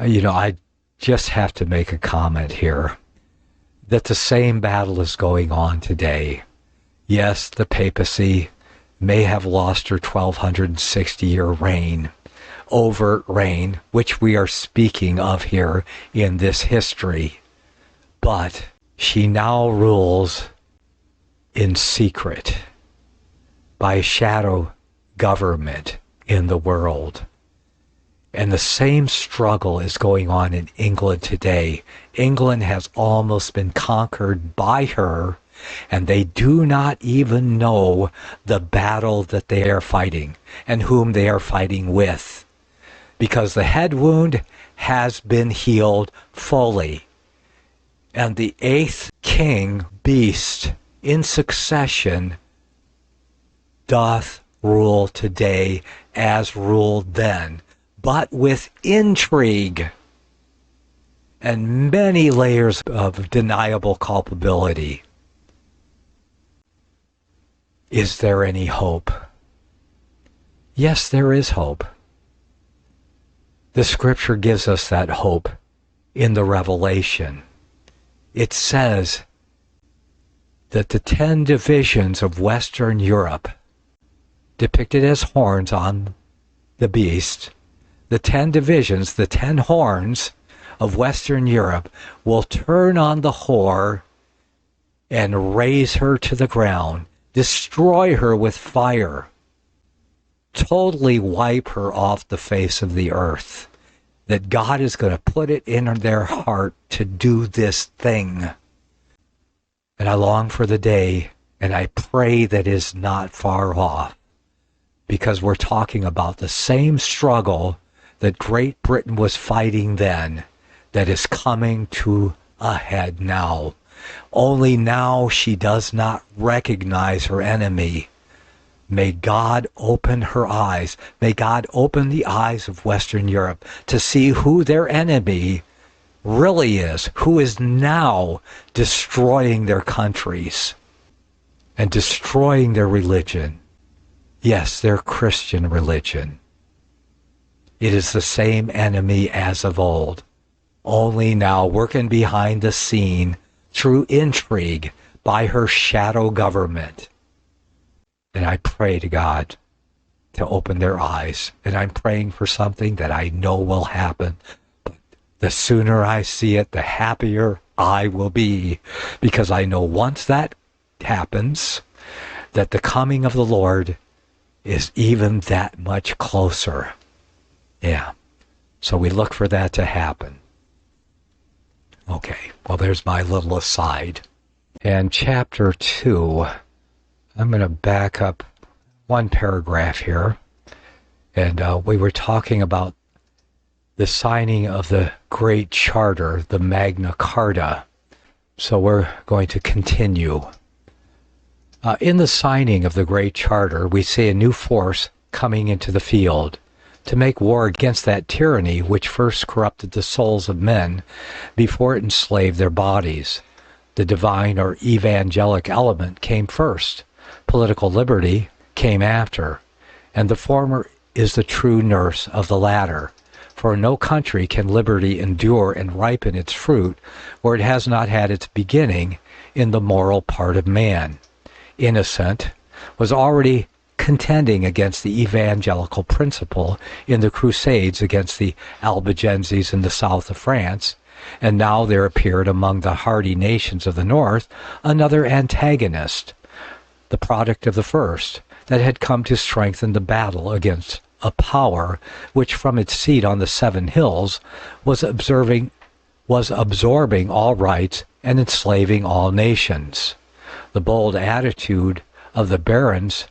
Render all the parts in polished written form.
I just have to make a comment here that the same battle is going on today. Yes, the papacy may have lost her 1260-year reign, overt reign, which we are speaking of here in this history. But she now rules in secret by a shadow government in the world. And the same struggle is going on in England today. England has almost been conquered by her, and they do not even know the battle that they are fighting and whom they are fighting with, because the head wound has been healed fully. And the eighth king beast in succession doth rule today as ruled then, but with intrigue and many layers of deniable culpability. Is there any hope? Yes, there is hope. The scripture gives us that hope in the Revelation. It says that the 10 divisions of Western Europe, depicted as horns on the beast, the 10 divisions, the 10 horns of Western Europe will turn on the whore and raze her to the ground, destroy her with fire, totally wipe her off the face of the earth. That God is going to put it in their heart to do this thing. And I long for the day, and I pray that is not far off, because we're talking about the same struggle that Great Britain was fighting then that is coming to a head now. Only now she does not recognize her enemy. May God open her eyes. May God open the eyes of Western Europe to see who their enemy really is, who is now destroying their countries and destroying their religion. Yes, their Christian religion. It is the same enemy as of old, only now working behind the scene through intrigue by her shadow government. And I pray to God to open their eyes. And I'm praying for something that I know will happen. But the sooner I see it, the happier I will be. Because I know once that happens, that the coming of the Lord is even that much closer. Yeah. So we look for that to happen. Okay. Well, there's my little aside. And chapter 2... I'm going to back up one paragraph here. And we were talking about the signing of the Great Charter, the Magna Carta. So we're going to continue. In the signing of the Great Charter, we see a new force coming into the field to make war against that tyranny which first corrupted the souls of men before it enslaved their bodies. The divine or evangelic element came first. Political liberty came after, and the former is the true nurse of the latter. For in no country can liberty endure and ripen its fruit where it has not had its beginning in the moral part of man. Innocent was already contending against the evangelical principle in the Crusades against the Albigenses in the south of France, and now there appeared among the hardy nations of the north another antagonist, the product of the first, that had come to strengthen the battle against a power which from its seat on the 7 hills was absorbing all rights and enslaving all nations. The bold attitude of the barons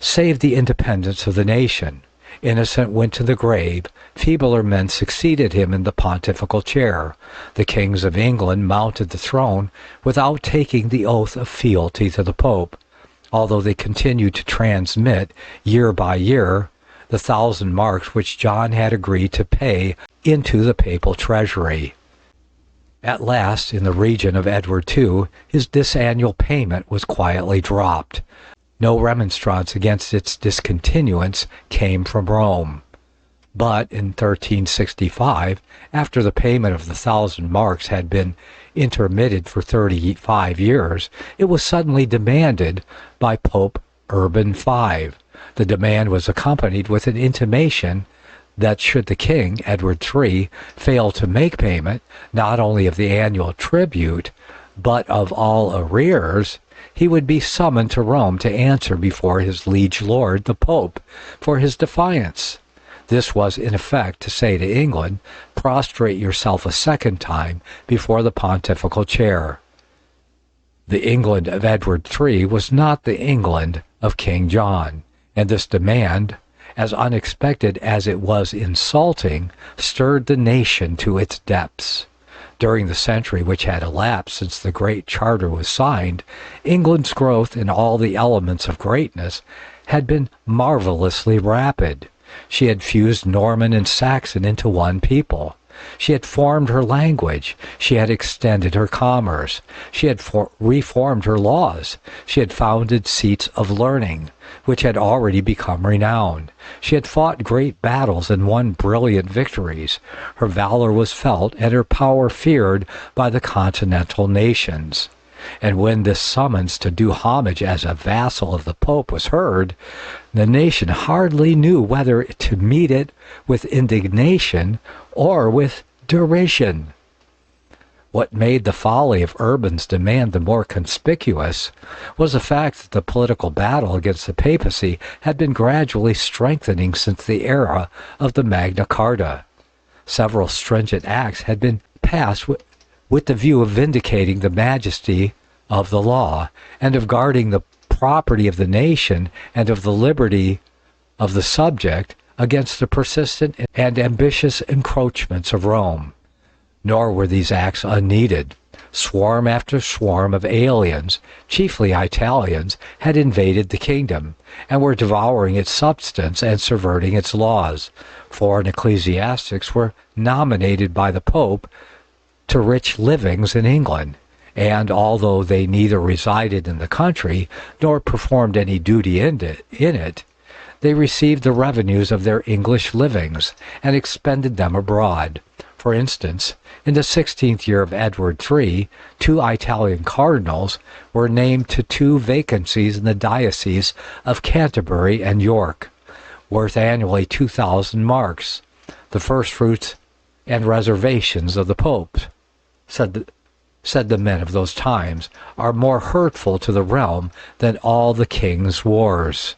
saved the independence of the nation. Innocent went to the grave. Feebler men succeeded him in the pontifical chair. The kings of England mounted the throne without taking the oath of fealty to the Pope, although they continued to transmit, year by year, the 1,000 marks which John had agreed to pay into the papal treasury. At last, in the region of Edward II, this annual payment was quietly dropped. No remonstrance against its discontinuance came from Rome. But in 1365, after the payment of the 1,000 marks had been intermitted for 35 years, it was suddenly demanded by Pope Urban V. The demand was accompanied with an intimation that should the king, Edward III, fail to make payment, not only of the annual tribute, but of all arrears, he would be summoned to Rome to answer before his liege lord, the Pope, for his defiance. This was in effect to say to England, prostrate yourself a second time before the pontifical chair. The England of Edward III was not the England of King John, and this demand, as unexpected as it was insulting, stirred the nation to its depths. During the century which had elapsed since the great Charter was signed, England's growth in all the elements of greatness had been marvelously rapid. She had fused Norman and Saxon into one people. She had formed her language. She had extended her commerce. She had reformed her laws. She had founded seats of learning, which had already become renowned. She had fought great battles and won brilliant victories. Her valor was felt and her power feared by the continental nations. And when this summons to do homage as a vassal of the Pope was heard, the nation hardly knew whether to meet it with indignation or with derision. What made the folly of Urban's demand the more conspicuous was the fact that the political battle against the papacy had been gradually strengthening since the era of the Magna Charta. Several stringent acts had been passed with the view of vindicating the majesty of the law and of guarding the property of the nation and of the liberty of the subject against the persistent and ambitious encroachments of Rome. Nor were these acts unneeded. Swarm after swarm of aliens, chiefly Italians, had invaded the kingdom, and were devouring its substance and subverting its laws. Foreign ecclesiastics were nominated by the Pope to rich livings in England, and although they neither resided in the country nor performed any duty in it, they received the revenues of their English livings and expended them abroad. For instance, in the 16th year of Edward III, 2 Italian cardinals were named to 2 vacancies in the dioceses of Canterbury and York, worth annually 2,000 marks, the first fruits and reservations of the Pope, said the men of those times, are more hurtful to the realm than all the king's wars.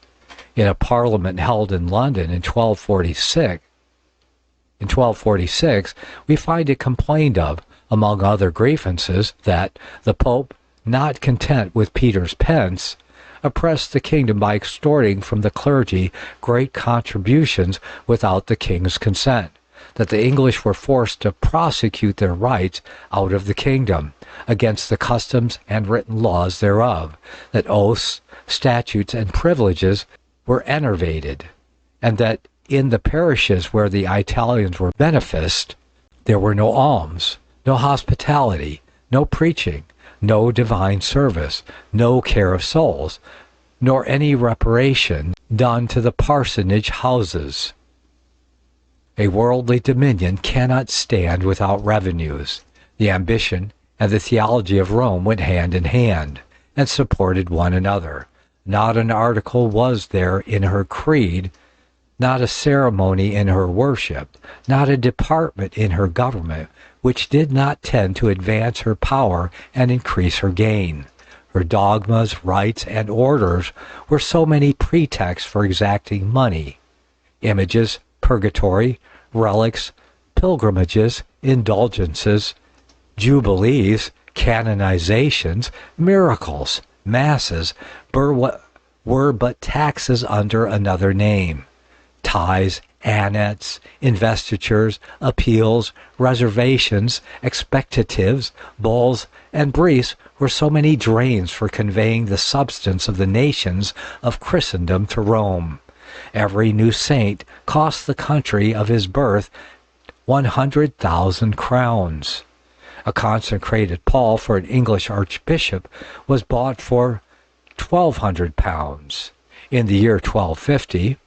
In a parliament held in London in 1246, we find it complained of, among other grievances, that the Pope, not content with Peter's pence, oppressed the kingdom by extorting from the clergy great contributions without the king's consent, that the English were forced to prosecute their rights out of the kingdom, against the customs and written laws thereof, that oaths, statutes, and privileges were enervated, and that in the parishes where the Italians were beneficed, there were no alms, no hospitality, no preaching, no divine service, no care of souls, nor any reparation done to the parsonage houses. A worldly dominion cannot stand without revenues. The ambition and the theology of Rome went hand in hand, and supported one another. Not an article was there in her creed, not a ceremony in her worship, not a department in her government, which did not tend to advance her power and increase her gain. Her dogmas, rites, and orders were so many pretexts for exacting money. Images, purgatory, relics, pilgrimages, indulgences, jubilees, canonizations, miracles, masses were but taxes under another name. Tithes, annats, investitures, appeals, reservations, expectatives, bulls, and briefs were so many drains for conveying the substance of the nations of Christendom to Rome. Every new saint cost the country of his birth 100,000 crowns. A consecrated pall for an English archbishop was bought for £1,200. In the year 1250,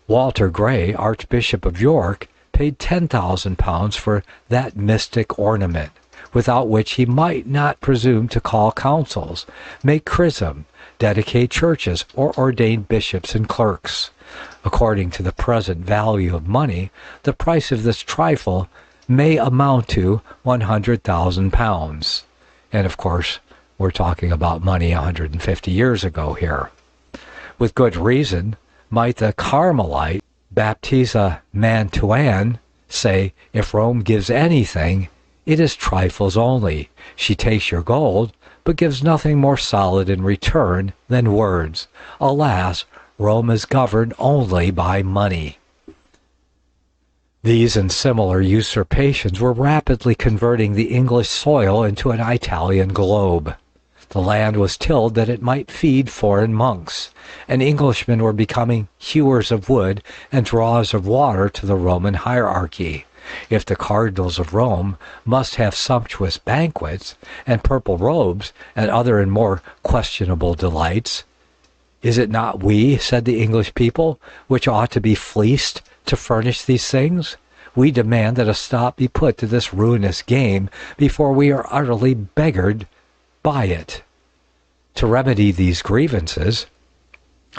Walter Gray, Archbishop of York, paid £10,000 for that mystic ornament, without which he might not presume to call councils, make chrism, dedicate churches, or ordain bishops and clerks. According to the present value of money, the price of this trifle may amount to £100,000. And of course, we're talking about money 150 years ago here. With good reason, might the Carmelite Baptista Mantuan say, if Rome gives anything, it is trifles only. She takes your gold, but gives nothing more solid in return than words. Alas, Rome is governed only by money. These and similar usurpations were rapidly converting the English soil into an Italian globe. The land was tilled that it might feed foreign monks, and Englishmen were becoming hewers of wood and drawers of water to the Roman hierarchy. If the cardinals of Rome must have sumptuous banquets, and purple robes, and other and more questionable delights, is it not we, said the English people, which ought to be fleeced to furnish these things? We demand that a stop be put to this ruinous game before we are utterly beggared by it. To remedy these grievances,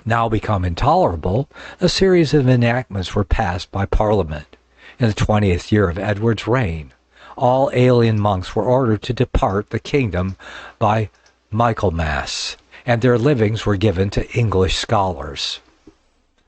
now become intolerable, a series of enactments were passed by Parliament. In the 20th year of Edward's reign, all alien monks were ordered to depart the kingdom by Michaelmas, and their livings were given to English scholars.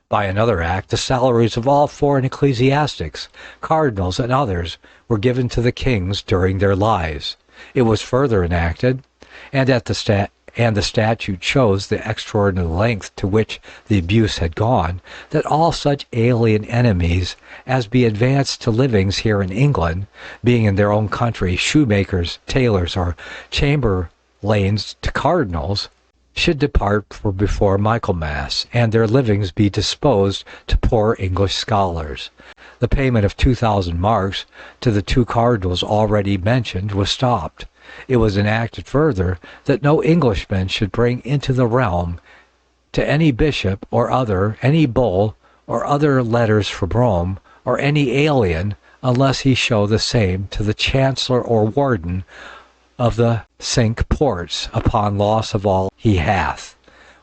By another act, the salaries of all foreign ecclesiastics, cardinals, and others were given to the kings during their lives. It was further enacted, and the statute shows the extraordinary length to which the abuse had gone, that all such alien enemies as be advanced to livings here in England, being in their own country shoemakers, tailors, or chamberlains to cardinals, should depart for before Michaelmas, and their livings be disposed to poor English scholars. The payment of 2,000 marks to the two cardinals already mentioned was stopped. It was enacted further that no Englishman should bring into the realm to any bishop or other any bull or other letters from Rome, or any alien, unless he show the same to the chancellor or warden of the Cinque Ports, upon loss of all he hath.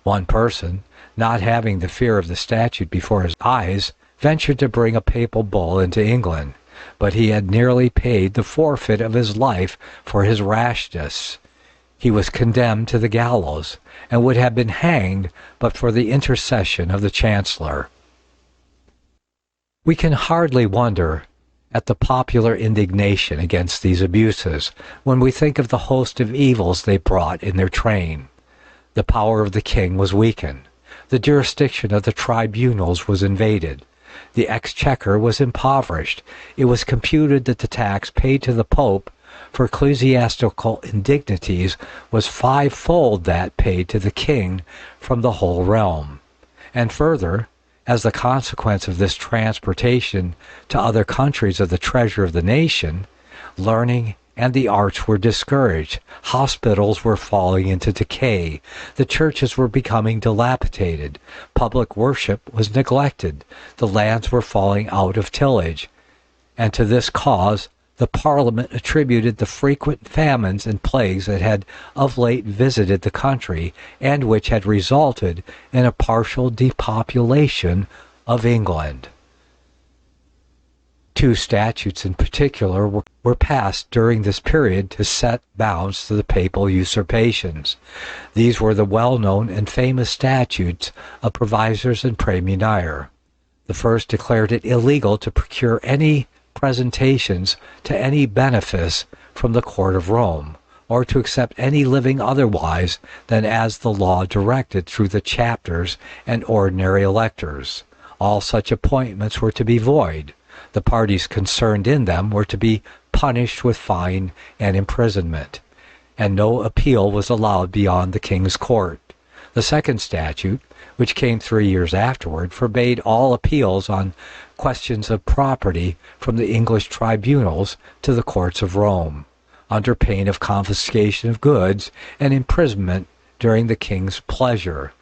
One person, not having the fear of the statute before his eyes, ventured to bring a papal bull into England, but he had nearly paid the forfeit of his life for his rashness. He was condemned to the gallows, and would have been hanged but for the intercession of the chancellor. We can hardly wonder at the popular indignation against these abuses when we think of the host of evils they brought in their train. The power of the king was weakened. The jurisdiction of the tribunals was invaded. The exchequer was impoverished. It was computed that the tax paid to the Pope for ecclesiastical indignities was fivefold that paid to the king from the whole realm. And further, as the consequence of this transportation to other countries of the treasure of the nation, learning and the arts were discouraged, hospitals were falling into decay, the churches were becoming dilapidated, public worship was neglected, the lands were falling out of tillage, and to this cause the Parliament attributed the frequent famines and plagues that had of late visited the country, and which had resulted in a partial depopulation of England. Two statutes in particular were passed during this period to set bounds to the papal usurpations. These were the well-known and famous statutes of Provisors and Praemunire. The first declared it illegal to procure any presentations to any benefice from the court of Rome, or to accept any living otherwise than as the law directed through the chapters and ordinary electors. All such appointments were to be void. The parties concerned in them were to be punished with fine and imprisonment, and no appeal was allowed beyond the king's court. The second statute, which came 3 years afterward, forbade all appeals on questions of property from the English tribunals to the courts of Rome, under pain of confiscation of goods and imprisonment during the king's pleasure.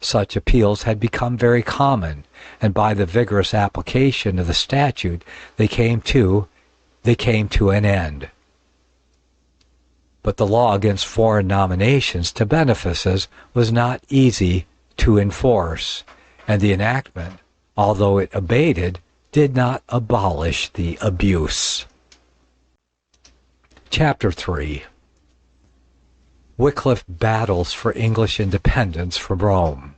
Such appeals had become very common, and by the vigorous application of the statute they came to an end. But the law against foreign nominations to benefices was not easy to enforce, and the enactment, although it abated, did not abolish the abuse. Chapter 3. Wycliffe battles for English independence from Rome.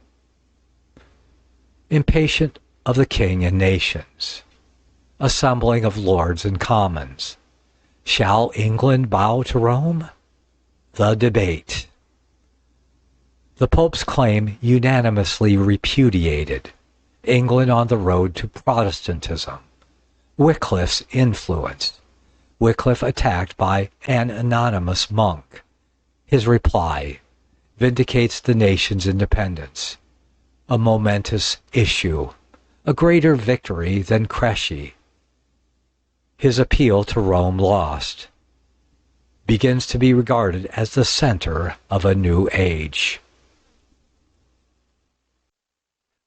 Impatient of the king and nations. Assembling of lords and commons. Shall England bow to Rome? The debate. The Pope's claim unanimously repudiated. England on the road to Protestantism. Wycliffe's influence. Wycliffe attacked by an anonymous monk. His reply vindicates the nation's independence. A momentous issue, a greater victory than Crecy. His appeal to Rome lost. Begins to be regarded as the center of a new age.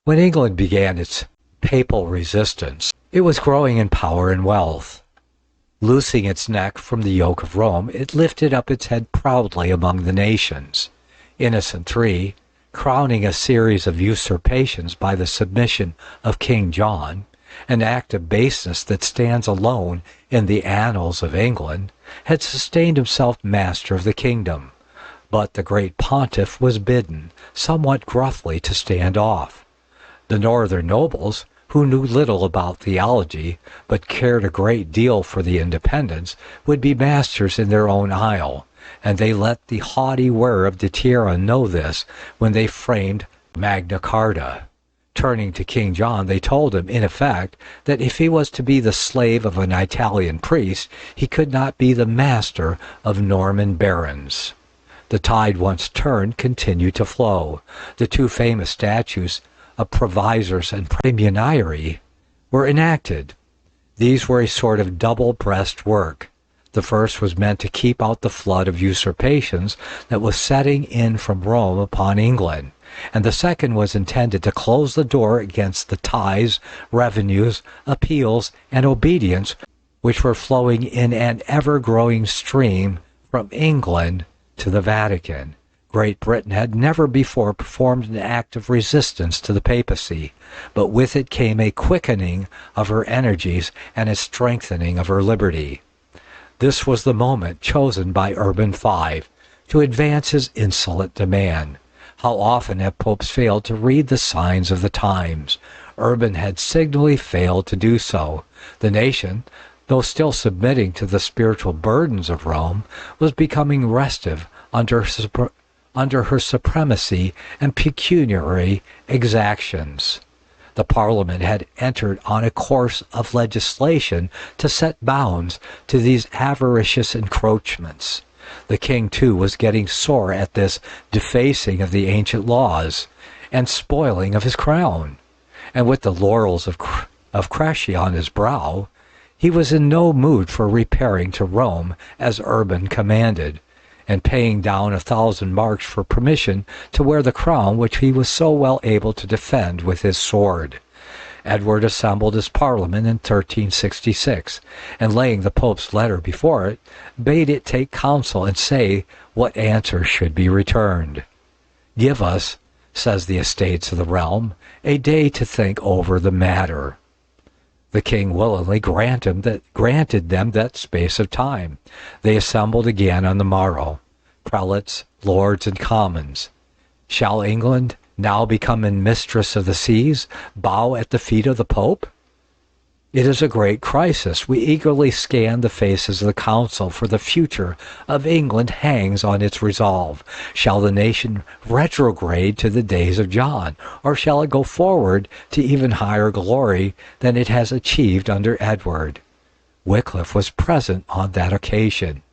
When England began its papal resistance, it was growing in power and wealth. Loosing its neck from the yoke of Rome, it lifted up its head proudly among the nations. Innocent III, crowning a series of usurpations by the submission of King John, an act of baseness that stands alone in the annals of England, had sustained himself master of the kingdom. But the great pontiff was bidden, somewhat gruffly, to stand off. The northern nobles, who knew little about theology, but cared a great deal for the independence, would be masters in their own isle, and they let the haughty wearer of the tiara know this when they framed Magna Charta. Turning to King John, they told him, in effect, that if he was to be the slave of an Italian priest, he could not be the master of Norman barons. The tide once turned continued to flow. The two famous statutes of provisors and praemunire were enacted. These were a sort of double-breast work. The first was meant to keep out the flood of usurpations that was setting in from Rome upon England, and the second was intended to close the door against the tithes, revenues, appeals, and obedience which were flowing in an ever-growing stream from England to the Vatican. Great Britain had never before performed an act of resistance to the papacy, but with it came a quickening of her energies and a strengthening of her liberty. This was the moment chosen by Urban V to advance his insolent demand. How often have popes failed to read the signs of the times? Urban had signally failed to do so. The nation, though still submitting to the spiritual burdens of Rome, was becoming restive under her supremacy and pecuniary exactions. The Parliament had entered on a course of legislation to set bounds to these avaricious encroachments. The king, too, was getting sore at this defacing of the ancient laws and spoiling of his crown, and with the laurels of Crecy on his brow, he was in no mood for repairing to Rome as Urban commanded, and paying down 1,000 marks for permission to wear the crown which he was so well able to defend with his sword. Edward assembled his parliament in 1366, and laying the Pope's letter before it, bade it take counsel and say what answer should be returned. "Give us," says the Estates of the Realm, "a day to think over the matter." The king willingly granted them that space of time. They assembled again on the morrow, prelates, lords, and commons. Shall England, now become mistress of the seas, bow at the feet of the Pope? It is a great crisis. We eagerly scan the faces of the council, for the future of England hangs on its resolve. Shall the nation retrograde to the days of John, or shall it go forward to even higher glory than it has achieved under Edward? Wycliffe was present on that occasion,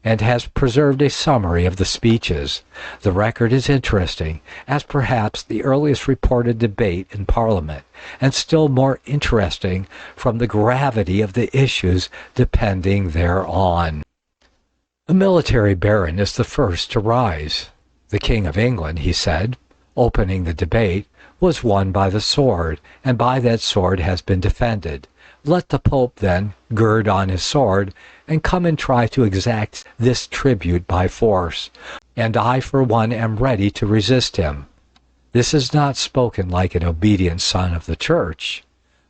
and has preserved a summary of the speeches. The record is interesting, as perhaps the earliest reported debate in Parliament, and still more interesting from the gravity of the issues depending thereon. A military baron is the first to rise. The King of England, he said, opening the debate, was won by the sword, and by that sword has been defended. Let the Pope, then, gird on his sword, and come and try to exact this tribute by force. And I, for one, am ready to resist him. This is not spoken like an obedient son of the Church,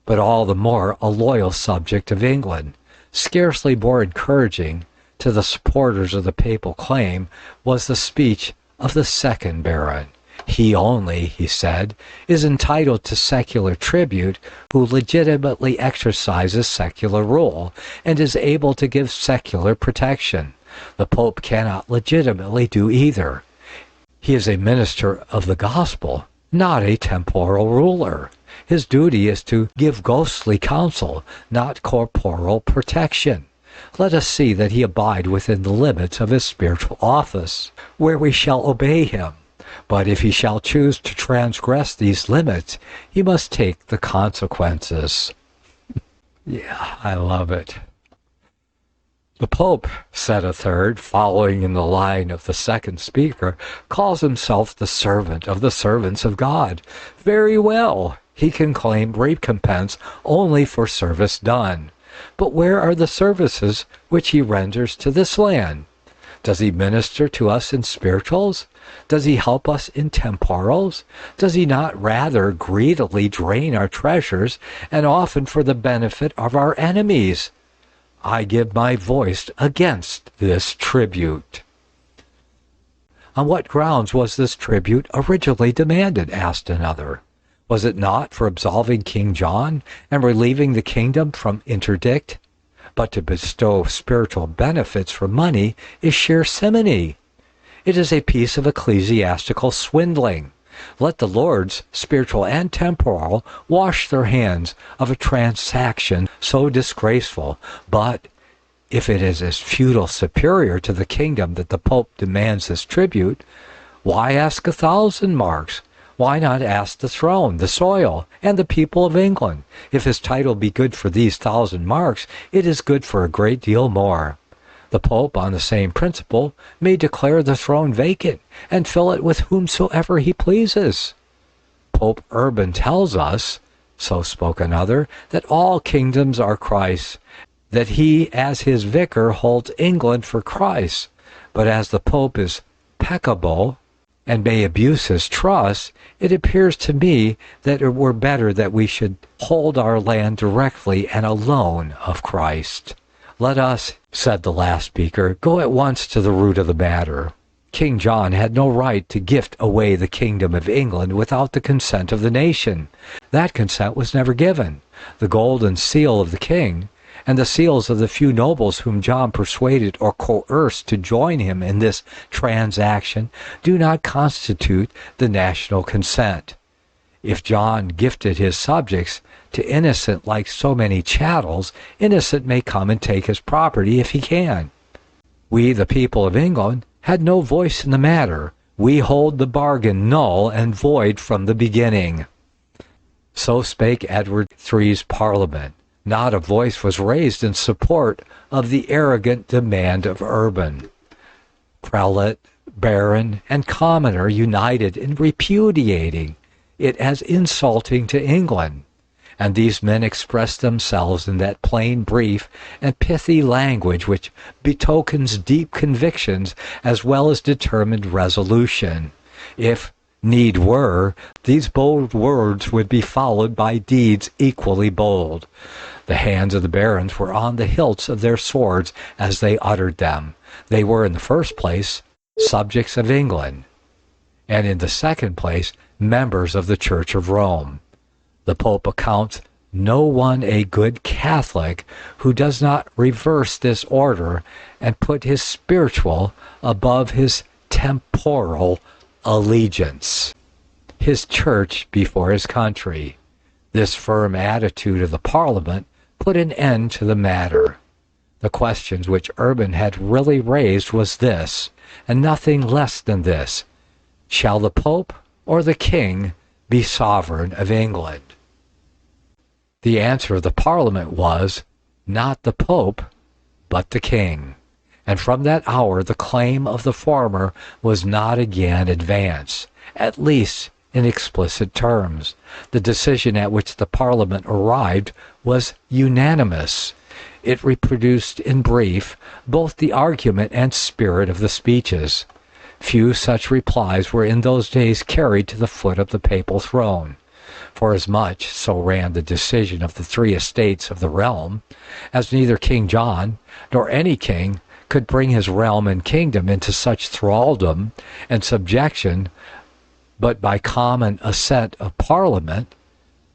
but all the more a loyal subject of England. Scarcely more encouraging to the supporters of the papal claim was the speech of the second Baron. He only, he said, is entitled to secular tribute who legitimately exercises secular rule and is able to give secular protection. The Pope cannot legitimately do either. He is a minister of the gospel, not a temporal ruler. His duty is to give ghostly counsel, not corporal protection. Let us see that he abide within the limits of his spiritual office, where we shall obey him. But if he shall choose to transgress these limits, he must take the consequences. Yeah, I love it. The Pope, said a third, following in the line of the second speaker, calls himself the servant of the servants of God. Very well, he can claim recompense only for service done. But where are the services which he renders to this land? Does he minister to us in spirituals? Does he help us in temporals? Does he not rather greedily drain our treasures, and often for the benefit of our enemies? I give my voice against this tribute. On what grounds was this tribute originally demanded? Asked another. Was it not for absolving King John and relieving the kingdom from interdict? But to bestow spiritual benefits for money is sheer simony. It is a piece of ecclesiastical swindling. Let the lords, spiritual and temporal, wash their hands of a transaction so disgraceful. But if it is as feudal superior to the kingdom that the Pope demands this tribute, why ask 1,000 marks? Why not ask the throne, the soil, and the people of England? If his title be good for these 1,000 marks, it is good for a great deal more. The Pope, on the same principle, may declare the throne vacant and fill it with whomsoever he pleases. Pope Urban tells us, so spoke another, that all kingdoms are Christ's, that he as his vicar holds England for Christ. But as the Pope is peccable and may abuse his trust, it appears to me that it were better that we should hold our land directly and alone of Christ. Let us, said the last speaker, go at once to the root of the matter. King John had no right to gift away the kingdom of England without the consent of the nation. That consent was never given. The golden seal of the king, and the seals of the few nobles whom John persuaded or coerced to join him in this transaction, do not constitute the national consent. If John gifted his subjects to Innocent like so many chattels, Innocent may come and take his property if he can. We, the people of England, had no voice in the matter. We hold the bargain null and void from the beginning. So spake Edward III's Parliament. Not a voice was raised in support of the arrogant demand of Urban. Prelate, baron, and commoner united in repudiating it as insulting to England, and these men expressed themselves in that plain, brief, and pithy language which betokens deep convictions as well as determined resolution. If need were, these bold words would be followed by deeds equally bold. The hands of the barons were on the hilts of their swords as they uttered them. They were, in the first place, subjects of England, and in the second place, members of the Church of Rome. The Pope accounts no one a good Catholic who does not reverse this order and put his spiritual above his temporal allegiance, his church before his country. This firm attitude of the Parliament put an end to the matter. The questions which Urban had really raised was this, and nothing less than this: shall the Pope or the King be sovereign of England? The answer of the Parliament was, not the Pope, but the King. And from that hour the claim of the former was not again advanced, at least in explicit terms. The decision at which the Parliament arrived was unanimous. It reproduced in brief both the argument and spirit of the speeches. Few such replies were in those days carried to the foot of the papal throne. Forasmuch, so ran the decision of the three estates of the realm, as neither King John nor any king could bring his realm and kingdom into such thraldom and subjection but by common assent of Parliament,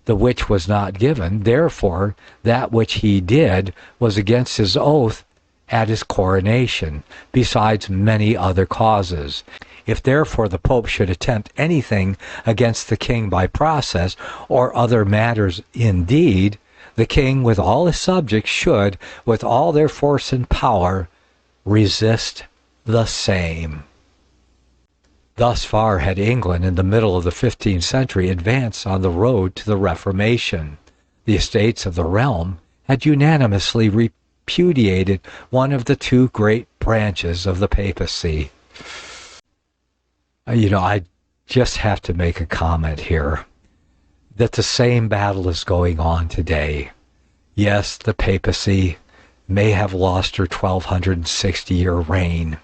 the which was not given. Therefore, that which he did was against his oath at his coronation, besides many other causes. If therefore the Pope should attempt anything against the king by process, or other matters indeed, the king with all his subjects should, with all their force and power, resist the same. Thus far had England in the middle of the 15th century advanced on the road to the Reformation. The estates of the realm had unanimously repudiated one of the two great branches of the papacy. I just have to make a comment here that the same battle is going on today. Yes, the papacy may have lost her 1260-year reign,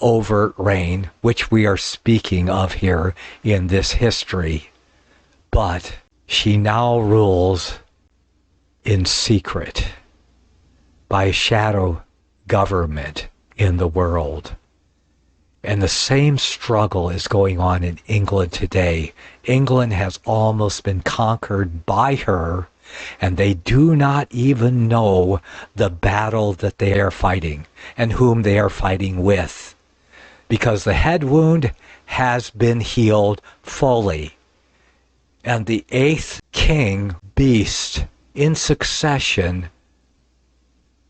overt reign, which we are speaking of here in this history. But she now rules in secret by shadow government in the world. And the same struggle is going on in England today. England has almost been conquered by her, and they do not even know the battle that they are fighting and whom they are fighting with. Because the head wound has been healed fully. And the eighth king, beast, in succession,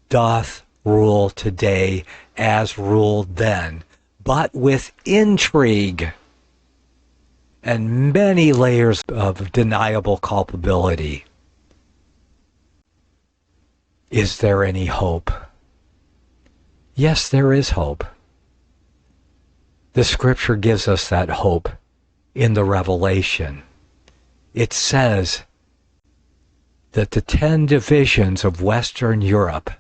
doth rule today as ruled then, but with intrigue and many layers of deniable culpability. Is there any hope? Yes, there is hope. The scripture gives us that hope in the Revelation. It says that the 10 divisions of Western Europe,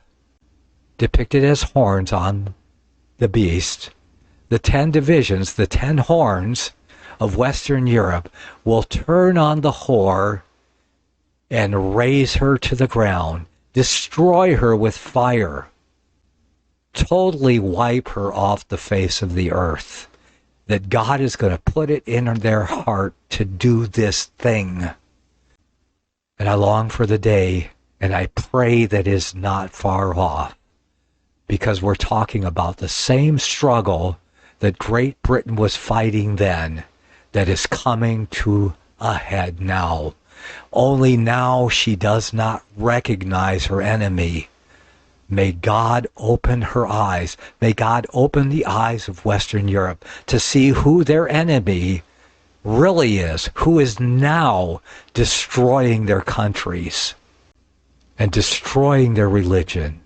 depicted as horns on the beast, the 10 divisions, the 10 horns of Western Europe will turn on the whore and raze her to the ground, destroy her with fire, totally wipe her off the face of the earth. That God is going to put it in their heart to do this thing. And I long for the day, and I pray that is not far off, because we're talking about the same struggle that Great Britain was fighting then that is coming to a head now. Only now she does not recognize her enemy. May God open her eyes. May God open the eyes of Western Europe to see who their enemy really is, who is now destroying their countries and destroying their religion.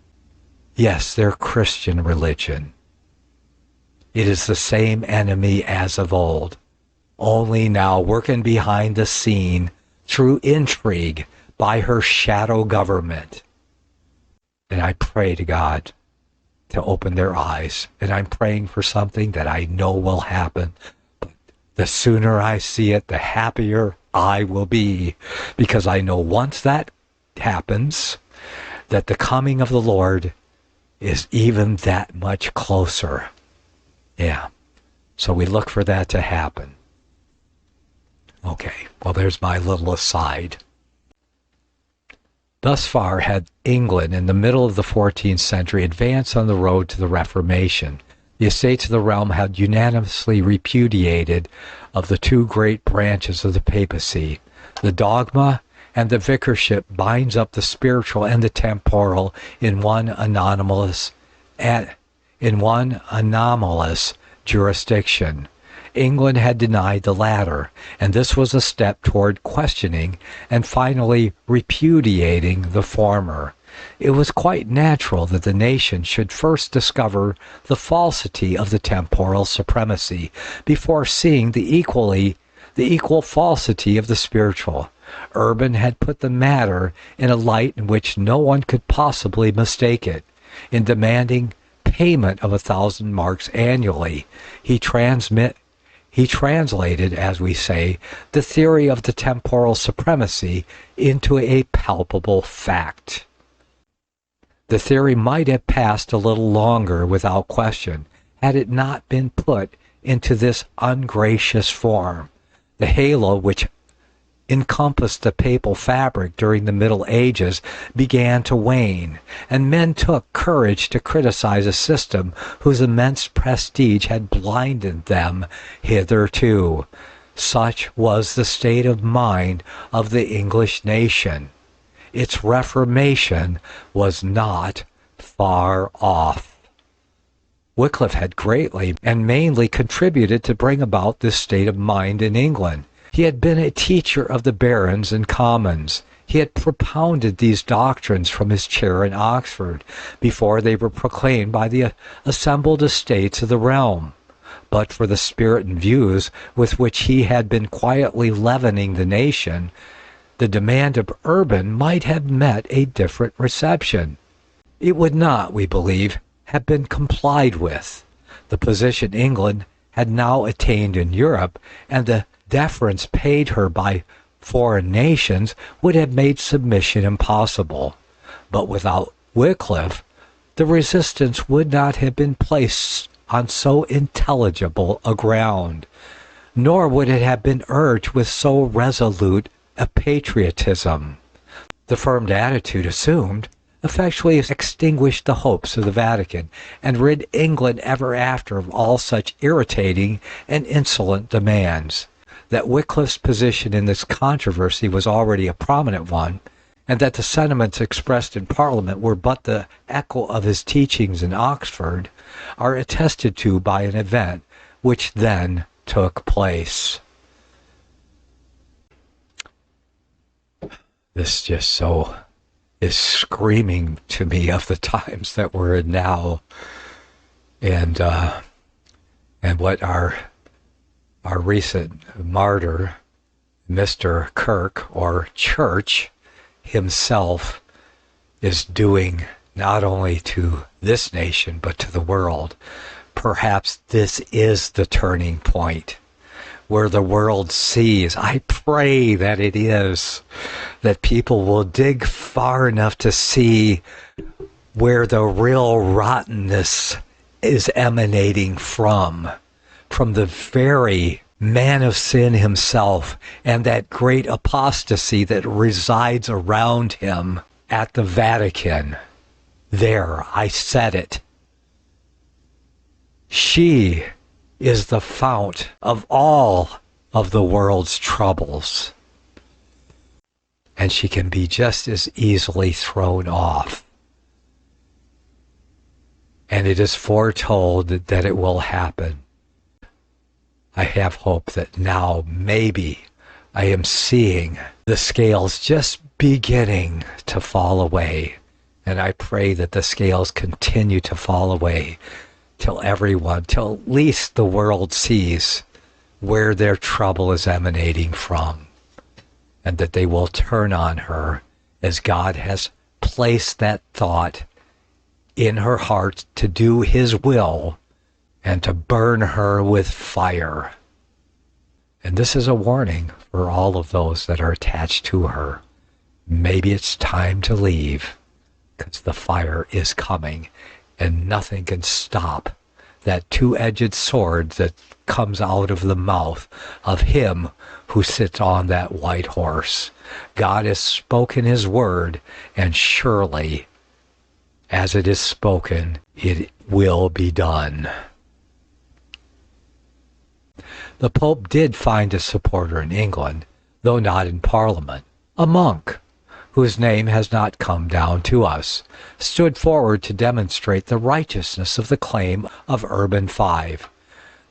Yes, their Christian religion. It is the same enemy as of old, only now working behind the scene through intrigue by her shadow government. And I pray to God to open their eyes. And I'm praying for something that I know will happen. But the sooner I see it, the happier I will be. Because I know once that happens, that the coming of the Lord is even that much closer. Yeah. So we look for that to happen. Okay. Well, there's my little aside. Thus far had England in the middle of the 14th century advanced on the road to the Reformation. The estates of the realm had unanimously repudiated of the two great branches of the papacy. The dogma and the vicarship binds up the spiritual and the temporal in one anomalous jurisdiction. England had denied the latter, and this was a step toward questioning and finally repudiating the former. It was quite natural that the nation should first discover the falsity of the temporal supremacy before seeing the the equal falsity of the spiritual. Urban had put the matter in a light in which no one could possibly mistake it. In demanding payment of 1,000 marks annually, he translated, as we say, the theory of the temporal supremacy into a palpable fact. The theory might have passed a little longer without question, had it not been put into this ungracious form. The halo which encompassed the papal fabric during the Middle Ages began to wane, and men took courage to criticize a system whose immense prestige had blinded them hitherto. Such was the state of mind of the English nation. Its Reformation was not far off. Wycliffe had greatly and mainly contributed to bring about this state of mind in England. He had been a teacher of the barons and commons. He had propounded these doctrines from his chair in Oxford before they were proclaimed by the assembled estates of the realm. But for the spirit and views with which he had been quietly leavening the nation, the demand of Urban might have met a different reception. It would not, we believe, have been complied with. The position England had now attained in Europe, and the deference paid her by foreign nations, would have made submission impossible. But without Wycliffe, the resistance would not have been placed on so intelligible a ground, nor would it have been urged with so resolute a patriotism. The firm attitude assumed effectually extinguished the hopes of the Vatican, and rid England ever after of all such irritating and insolent demands. That Wycliffe's position in this controversy was already a prominent one, and that the sentiments expressed in Parliament were but the echo of his teachings in Oxford, are attested to by an event which then took place. This just so is screaming to me of the times that we're in now, and what our recent martyr, Mr. Kirk, or Church himself, is doing not only to this nation but to the world. Perhaps this is the turning point where the world sees. I pray that it is, that people will dig far enough to see where the real rottenness is emanating from the very man of sin himself, and that great apostasy that resides around him at the Vatican. There, I said it. She is the fount of all of the world's troubles, and she can be just as easily thrown off. And it is foretold that it will happen. I have hope that now maybe I am seeing the scales just beginning to fall away, and I pray that the scales continue to fall away till at least the world sees where their trouble is emanating from, and that they will turn on her as God has placed that thought in her heart to do his will and to burn her with fire. And this is a warning for all of those that are attached to her. Maybe it's time to leave, because the fire is coming, and nothing can stop that two-edged sword that comes out of the mouth of him who sits on that white horse. God has spoken his word, and surely, as it is spoken, it will be done. The Pope did find a supporter in England, though not in Parliament. A monk, whose name has not come down to us, stood forward to demonstrate the righteousness of the claim of Urban V.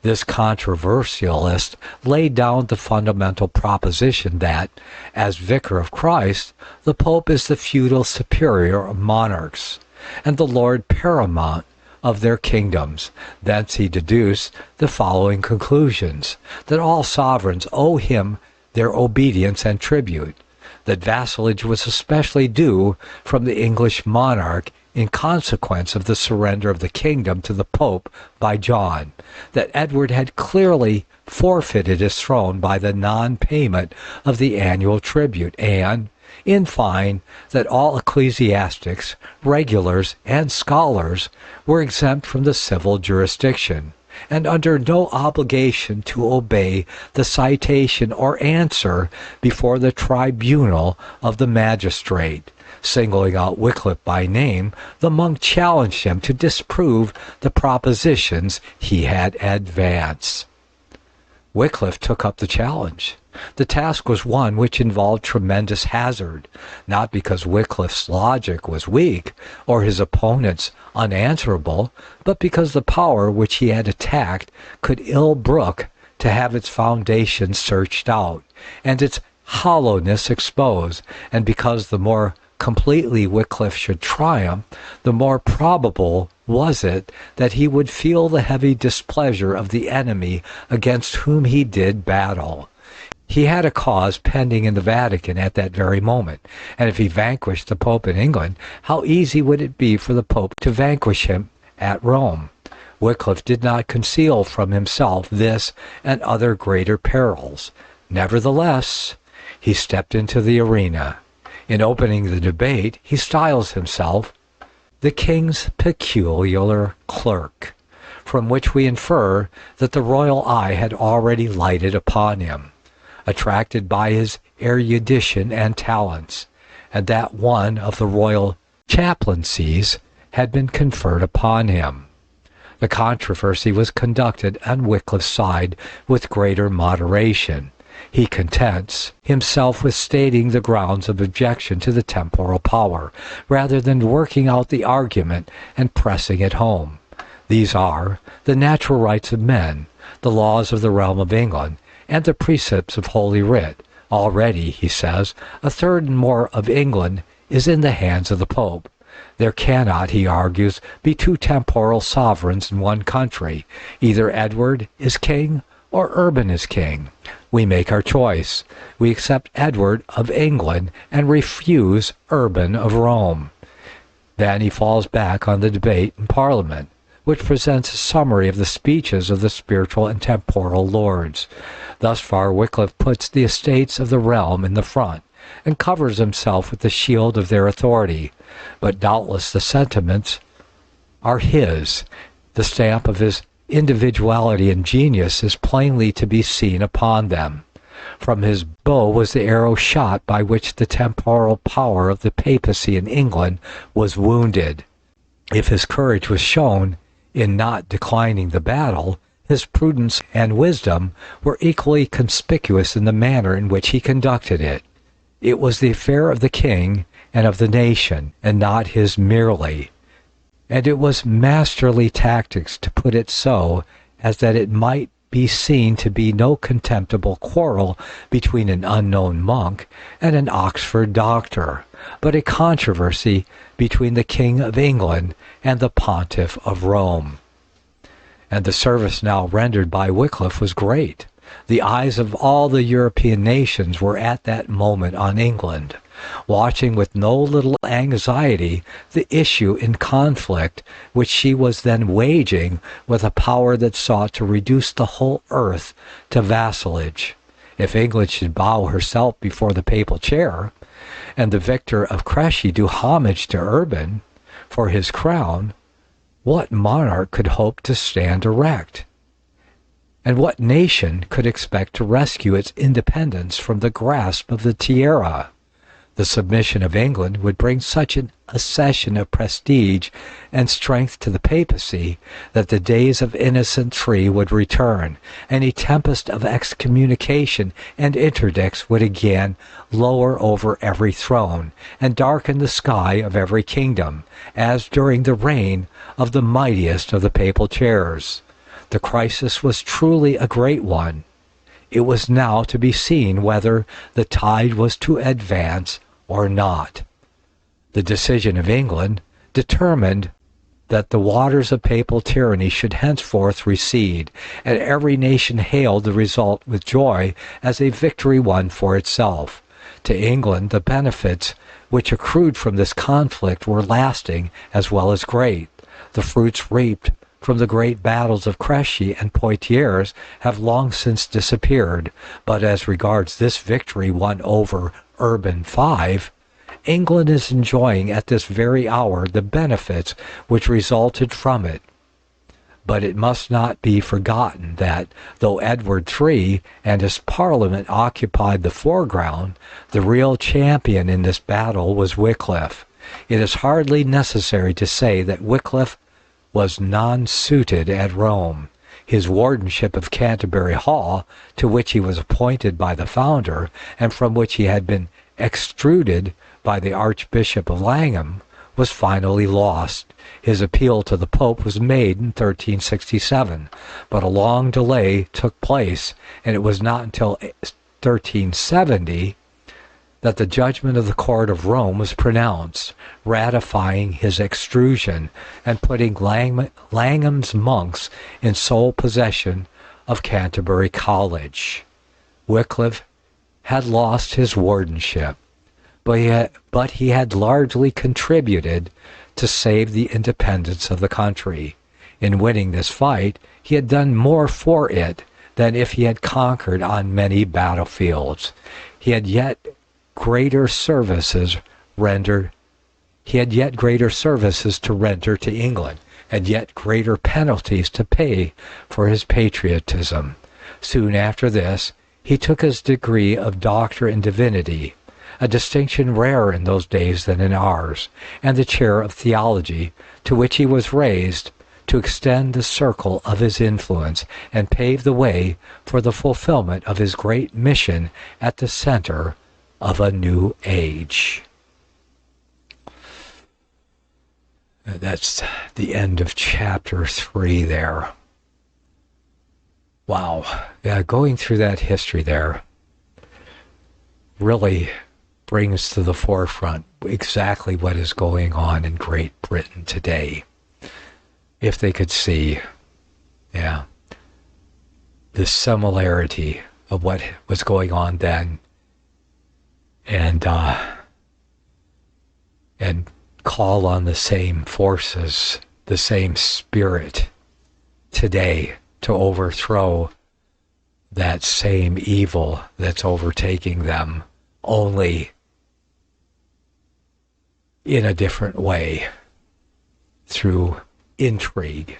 This controversialist laid down the fundamental proposition that, as vicar of Christ, the Pope is the feudal superior of monarchs, and the Lord paramount of their kingdoms. Thence he deduced the following conclusions: that all sovereigns owe him their obedience and tribute, that vassalage was especially due from the English monarch in consequence of the surrender of the kingdom to the Pope by John, that Edward had clearly forfeited his throne by the non-payment of the annual tribute, and, in fine, that all ecclesiastics, regulars, and scholars were exempt from the civil jurisdiction, and under no obligation to obey the citation or answer before the tribunal of the magistrate. Singling out Wycliffe by name, the monk challenged him to disprove the propositions he had advanced. Wycliffe took up the challenge. The task was one which involved tremendous hazard, not because Wycliffe's logic was weak or his opponents unanswerable, but because the power which he had attacked could ill brook to have its foundations searched out, and its hollowness exposed, and because the more completely Wycliffe should triumph, the more probable was it that he would feel the heavy displeasure of the enemy against whom he did battle. He had a cause pending in the Vatican at that very moment, and if he vanquished the Pope in England, how easy would it be for the Pope to vanquish him at Rome? Wycliffe did not conceal from himself this and other greater perils. Nevertheless, he stepped into the arena. In opening the debate, he styles himself the king's peculiar clerk, from which we infer that the royal eye had already lighted upon him, attracted by his erudition and talents, and that one of the royal chaplaincies had been conferred upon him. The controversy was conducted on Wycliffe's side with greater moderation. He contents himself with stating the grounds of objection to the temporal power, rather than working out the argument and pressing it home. These are the natural rights of men, the laws of the realm of England, and the precepts of Holy Writ. Already, he says, a third and more of England is in the hands of the Pope. There cannot, he argues, be two temporal sovereigns in one country. Either Edward is king or Urban is king. We make our choice. We accept Edward of England and refuse Urban of Rome. Then he falls back on the debate in Parliament, which presents a summary of the speeches of the spiritual and temporal lords. Thus far Wycliffe puts the estates of the realm in the front, and covers himself with the shield of their authority. But doubtless the sentiments are his. The stamp of his individuality and genius is plainly to be seen upon them. From his bow was the arrow shot by which the temporal power of the papacy in England was wounded. If his courage was shown in not declining the battle, his prudence and wisdom were equally conspicuous in the manner in which he conducted it. It was the affair of the king and of the nation, and not his merely. And it was masterly tactics to put it so as that it might be seen to be no contemptible quarrel between an unknown monk and an Oxford doctor, but a controversy between the King of England and the Pontiff of Rome. And the service now rendered by Wycliffe was great. The eyes of all the European nations were at that moment on England, watching with no little anxiety the issue in conflict which she was then waging with a power that sought to reduce the whole earth to vassalage. If England should bow herself before the papal chair, and the victor of Crécy do homage to Urban for his crown, what monarch could hope to stand erect? And what nation could expect to rescue its independence from the grasp of the tiara? The submission of England would bring such an accession of prestige and strength to the papacy that the days of Innocent III would return, and a tempest of excommunication and interdicts would again lower over every throne and darken the sky of every kingdom, as during the reign of the mightiest of the papal chairs. The crisis was truly a great one. It was now to be seen whether the tide was to advance or not. The decision of England determined that the waters of papal tyranny should henceforth recede, and every nation hailed the result with joy as a victory won for itself. To England, the benefits which accrued from this conflict were lasting as well as great. The fruits reaped from the great battles of Crécy and Poitiers have long since disappeared, but as regards this victory won over Urban V, England is enjoying at this very hour the benefits which resulted from it. But it must not be forgotten that, though Edward III and his Parliament occupied the foreground, the real champion in this battle was Wycliffe. It is hardly necessary to say that Wycliffe was non-suited at Rome. His wardenship of Canterbury Hall, to which he was appointed by the founder, and from which he had been extruded by the Archbishop of Langham, was finally lost. His appeal to the Pope was made in 1367, but a long delay took place, and it was not until 1370 that the judgment of the Court of Rome was pronounced, ratifying his extrusion and putting Langham's monks in sole possession of Canterbury College. Wycliffe had lost his wardenship, but he had largely contributed to save the independence of the country. In winning this fight, he had done more for it than if he had conquered on many battlefields. He had yet greater services to render to England, and yet greater penalties to pay for his patriotism. Soon after this, he took his degree of Doctor in Divinity, a distinction rarer in those days than in ours, and the chair of theology, to which he was raised to extend the circle of his influence and pave the way for the fulfillment of his great mission at the center of a new age. That's the end of chapter 3 there. Wow. Yeah, going through that history there really brings to the forefront exactly what is going on in Great Britain today. If they could see, the similarity of what was going on then, and call on the same forces, the same spirit today to overthrow that same evil that's overtaking them, only in a different way, through intrigue.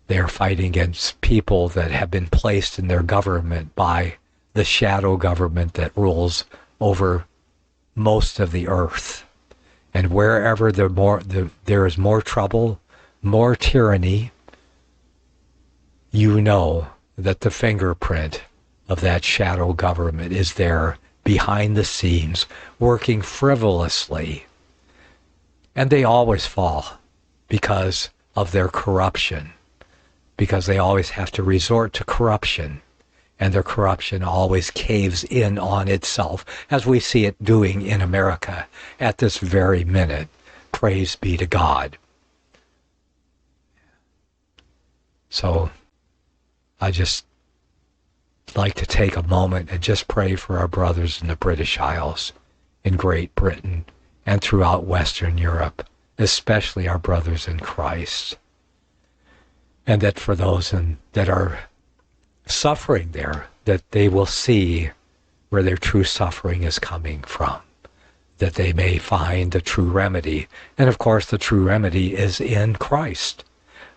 They're fighting against people that have been placed in their government by the shadow government that rules over most of the earth. And wherever there is more trouble, more tyranny, you know that the fingerprint of that shadow government is there behind the scenes, working frivolously. And they always fall because of their corruption, because they always have to resort to corruption, and their corruption always caves in on itself, as we see it doing in America at this very minute. Praise be to God. So I just like to take a moment and just pray for our brothers in the British Isles, in Great Britain, and throughout Western Europe, especially our brothers in Christ. And that for those that are suffering there, that they will see where their true suffering is coming from, that they may find the true remedy. And of course, the true remedy is in Christ,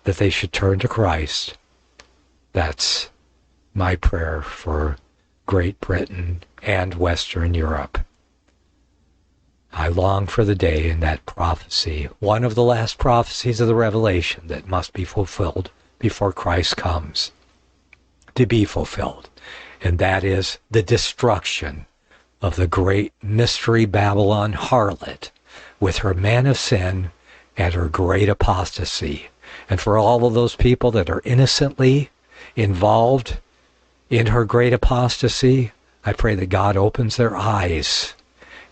that they should turn to Christ. That's my prayer for Great Britain and Western Europe. I long for the day in that prophecy, one of the last prophecies of the Revelation that must be fulfilled before Christ comes, to be fulfilled. And that is the destruction of the great mystery Babylon harlot with her man of sin and her great apostasy. And for all of those people that are innocently involved in her great apostasy, I pray that God opens their eyes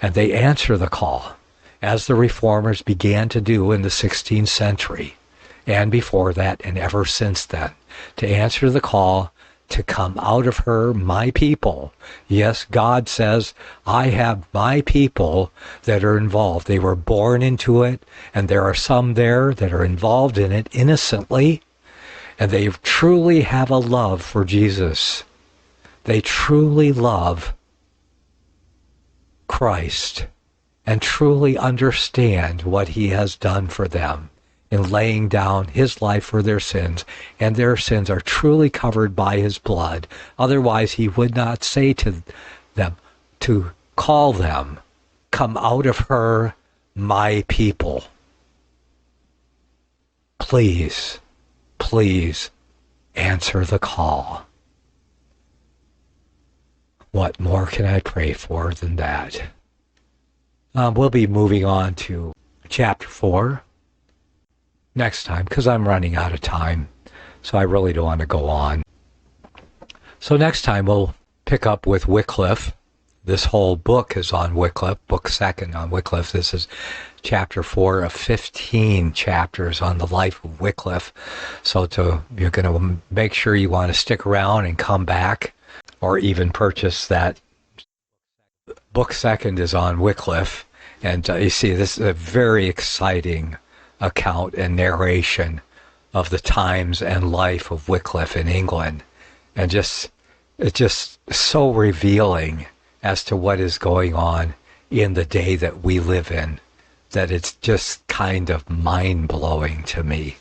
and they answer the call as the Reformers began to do in the 16th century, and before that, and ever since then, to answer the call to come out of her, my people. Yes, God says, I have my people that are involved. They were born into it, and there are some there that are involved in it innocently, and they truly have a love for Jesus. They truly love Christ and truly understand what he has done for them in laying down his life for their sins, and their sins are truly covered by his blood. Otherwise, he would not say to them, to call them, come out of her, my people. Please, please answer the call. What more can I pray for than that? We'll be moving on to chapter 4 next time, because I'm running out of time, so I really don't want to go on. So next time we'll pick up with Wycliffe. This whole book is on Wycliffe, book 2 on Wycliffe. This is chapter 4 of 15 chapters on the life of Wycliffe. So you're going to make sure you want to stick around and come back, or even purchase that. Book 2 is on Wycliffe, and you see this is a very exciting account and narration of the times and life of Wycliffe in England, and it's just so revealing as to what is going on in the day that we live in, that it's just kind of mind-blowing to me,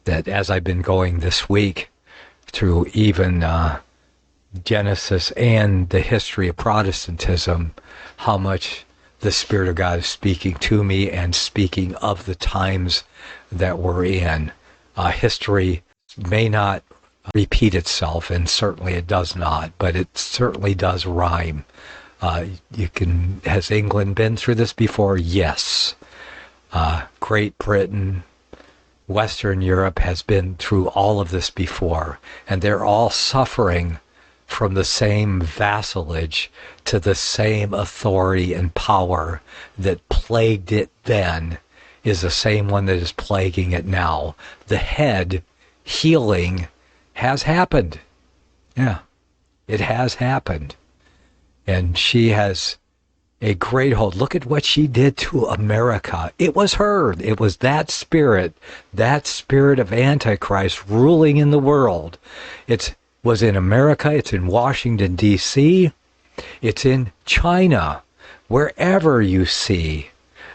that as I've been going this week through even Genesis and the history of Protestantism, how much the Spirit of God is speaking to me and speaking of the times that we're in. History may not repeat itself, and certainly it does not, but it certainly does rhyme. Has England been through this before? Yes. Great Britain, Western Europe has been through all of this before, and they're all suffering from the same vassalage to the same authority and power that plagued it then is the same one that is plaguing it now. The head healing has happened. Yeah, it has happened. And she has a great hold. Look at what she did to America. It was her. It was that spirit of Antichrist ruling in the world. It was in America. It's in Washington, D.C. It's in China. Wherever you see,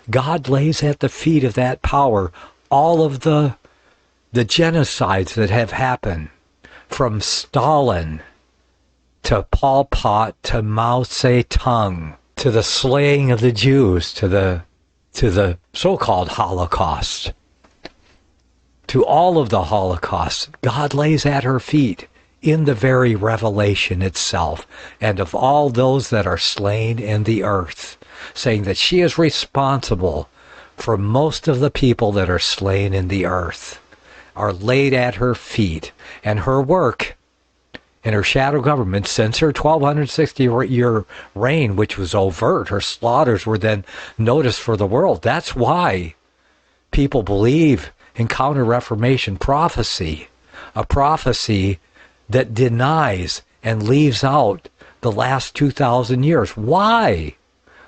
God lays at the feet of that power all of the genocides that have happened, from Stalin to Pol Pot to Mao Zedong, to the slaying of the Jews, to the so-called Holocaust, to all of the Holocaust. God lays at her feet in the very revelation itself, and of all those that are slain in the earth, saying that she is responsible for most of the people that are slain in the earth, are laid at her feet, and her work in her shadow government since her 1260-year reign, which was overt. Her slaughters were then noticed for the world. That's why people believe in Counter-Reformation prophecy, a prophecy that denies and leaves out the last 2,000 years. Why?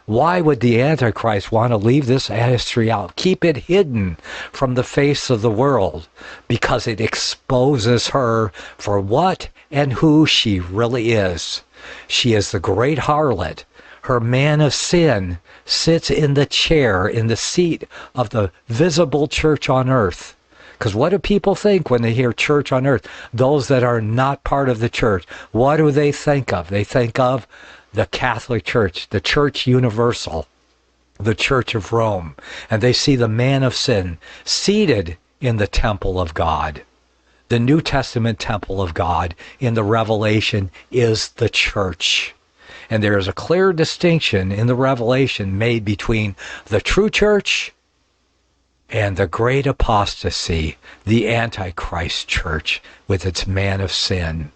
Why would the Antichrist want to leave this history out? Keep it hidden from the face of the world, because it exposes her for what and who she really is. She is the great harlot. Her man of sin sits in the chair, in the seat of the visible church on earth. Because what do people think when they hear church on earth? Those that are not part of the church, what do they think of? They think of the Catholic Church, the Church Universal, the Church of Rome. And they see the man of sin seated in the temple of God. The New Testament temple of God in the Revelation is the church. And there is a clear distinction in the Revelation made between the true church and the great apostasy, the Antichrist church with its man of sin.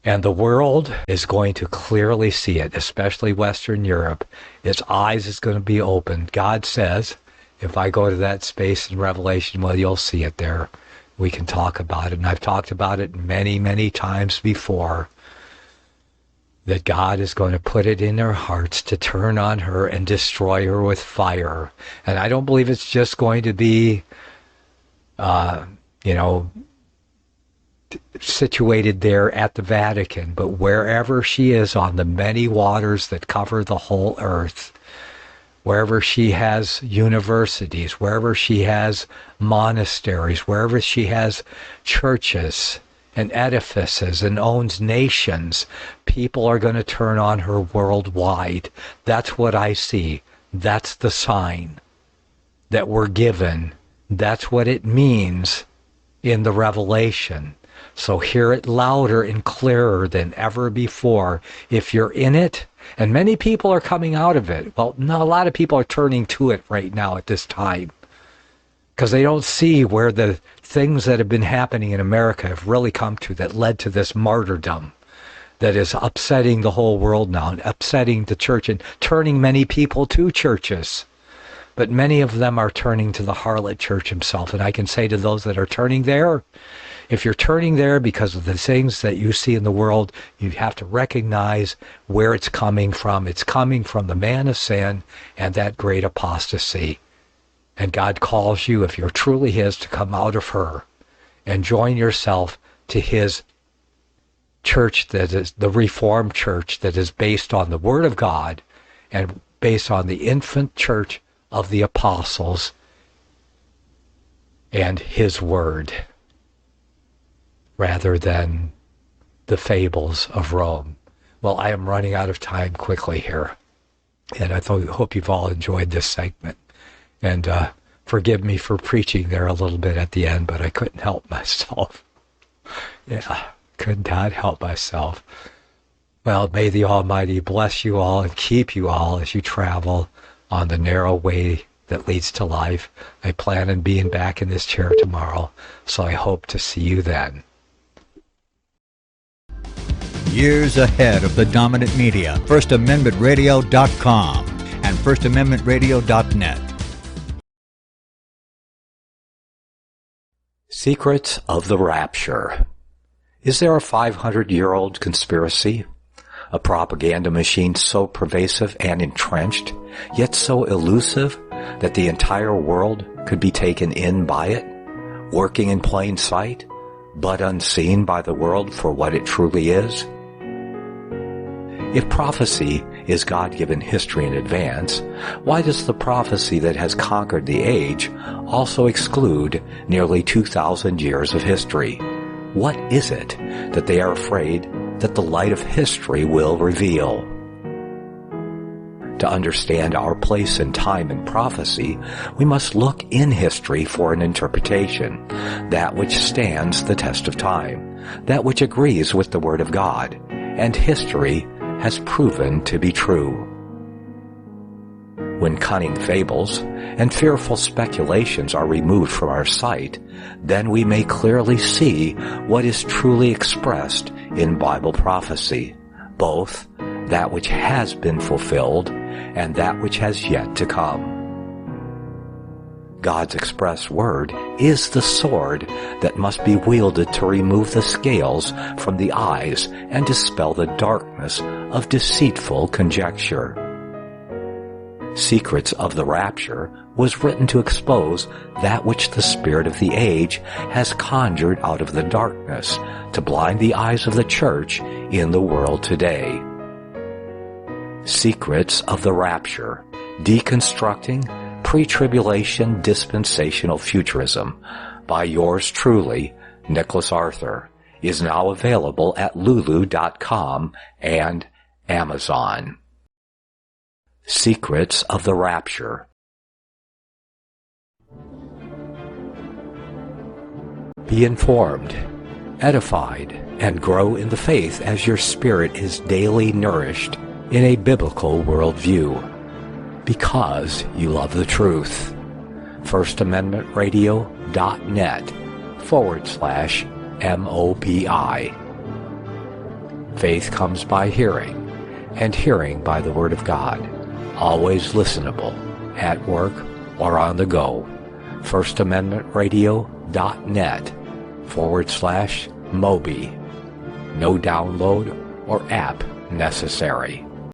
And the world is going to clearly see it, especially Western Europe. Its eyes is going to be opened. God says, if I go to that space in Revelation, well, you'll see it there. We can talk about it. And I've talked about it many, many times before, that God is going to put it in their hearts to turn on her and destroy her with fire. And I don't believe it's just going to be, situated there at the Vatican, but wherever she is on the many waters that cover the whole earth, wherever she has universities, wherever she has monasteries, wherever she has churches and edifices and owns nations, people are going to turn on her worldwide. That's what I see. That's the sign that we're given. That's what it means in the Revelation. So hear it louder and clearer than ever before. If you're in it, and many people are coming out of it. Well, no, a lot of people are turning to it right now at this time, because they don't see where the things that have been happening in America have really come to, that led to this martyrdom that is upsetting the whole world now, and upsetting the church, and turning many people to churches. But many of them are turning to the harlot church himself. And I can say to those that are turning there, if you're turning there because of the things that you see in the world, you have to recognize where it's coming from. It's coming from the man of sin and that great apostasy. And God calls you, if you're truly his, to come out of her and join yourself to his church, that is the Reformed church, that is based on the Word of God and based on the infant church of the apostles and his word, rather than the fables of Rome. Well, I am running out of time quickly here, and I hope you've all enjoyed this segment. And forgive me for preaching there a little bit at the end, but I couldn't help myself. Could not help myself. Well, may the Almighty bless you all and keep you all as you travel on the narrow way that leads to life. I plan on being back in this chair tomorrow, so I hope to see you then. Years ahead of the dominant media, FirstAmendmentRadio.com and FirstAmendmentRadio.net. Secrets of the Rapture. Is there a 500-year-old conspiracy? A propaganda machine so pervasive and entrenched, yet so elusive that the entire world could be taken in by it, working in plain sight, but unseen by the world for what it truly is? If prophecy is God-given history in advance, why does the prophecy that has conquered the age also exclude nearly 2,000 years of history? What is it that they are afraid that the light of history will reveal? To understand our place in time and prophecy, we must look in history for an interpretation, that which stands the test of time, that which agrees with the Word of God, and history has proven to be true. When cunning fables and fearful speculations are removed from our sight, then we may clearly see what is truly expressed in Bible prophecy, both that which has been fulfilled and that which has yet to come. God's express word is the sword that must be wielded to remove the scales from the eyes and dispel the darkness of deceitful conjecture. Secrets of the Rapture was written to expose that which the spirit of the age has conjured out of the darkness to blind the eyes of the church in the world today. Secrets of the Rapture, Deconstructing Pre-Tribulation Dispensational Futurism by yours truly, Nicholas Arthur, is now available at lulu.com and Amazon. Secrets of the Rapture. Be informed, edified, and grow in the faith as your spirit is daily nourished in a biblical worldview, because you love the truth. FirstAmendmentRadio.net /MOBI. Faith comes by hearing, and hearing by the Word of God. Always listenable, at work or on the go. FirstAmendmentRadio.net/Moby. No download or app necessary.